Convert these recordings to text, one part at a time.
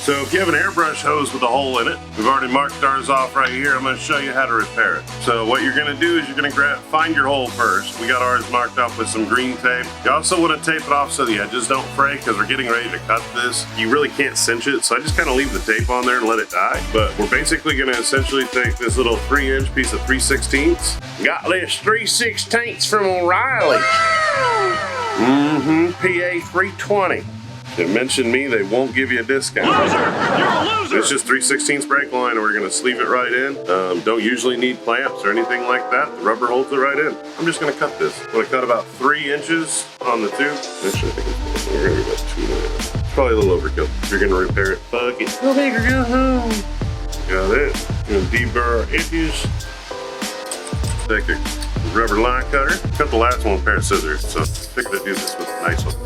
So if you have an airbrush hose with a hole in it, we've already marked ours off right here. I'm going to show you how to repair it. So what you're going to do is you're going to find your hole first. We got ours marked off with some green tape. You also want to tape it off so the edges don't fray because we're getting ready to cut this. You really can't cinch it, so I just kind of leave the tape on there and let it die. But we're basically going to essentially take this little 3-inch piece of 3/16. Got this 3/16 from O'Reilly. PA 320. They mentioned me, they won't give you a discount. Loser! You're a loser! It's just 3/16 brake line, and we're gonna sleeve it right in. Don't usually need clamps or anything like that. The rubber holds it right in. I'm just gonna cut this. I'm gonna cut about 3 inches on the tube. Actually, I think we're gonna be about 2.5. It's probably a little overkill. If you're gonna repair it, fuck it. Go big or go home. Got it. We're gonna deburr our edges. Take a rubber line cutter. Cut the last one with a pair of scissors. So I figured I'd do this with a nice one.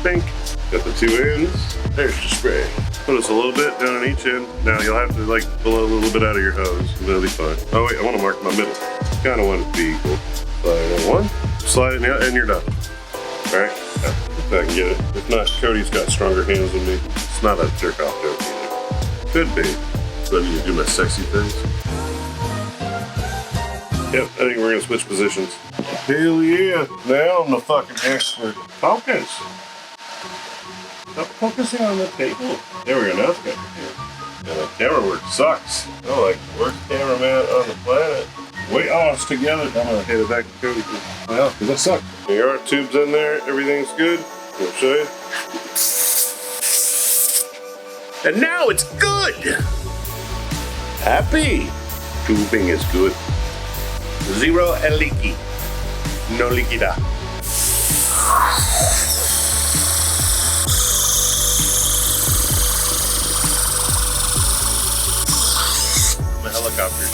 Fink. Got the 2 ends. There's the spray. Put us a little bit down on each end. Now you'll have to like blow a little bit out of your hose. That'll be fine. Oh wait, I want to mark my middle. Kind of want it to be equal. Slide in one. Slide it in, and you're done. All right. If I can get it. If not, Cody's got stronger hands than me. It's not a jerk off joke either. Could be. So I need to do my sexy things. Yep, I think we're gonna switch positions. Hell yeah! Now I'm the fucking expert. Focus. Stop focusing on the table. There we go, now it's good. Yeah, the camera work sucks. I'm like the worst cameraman on the planet. Wait, oh, it's together. I'm gonna hand it back to Cody. Well, because that sucks. There are tubes in there, everything's good. I'll show you. And now it's good! Happy! Tubing is good. Zero and leaky. No leaky da. Helicopter.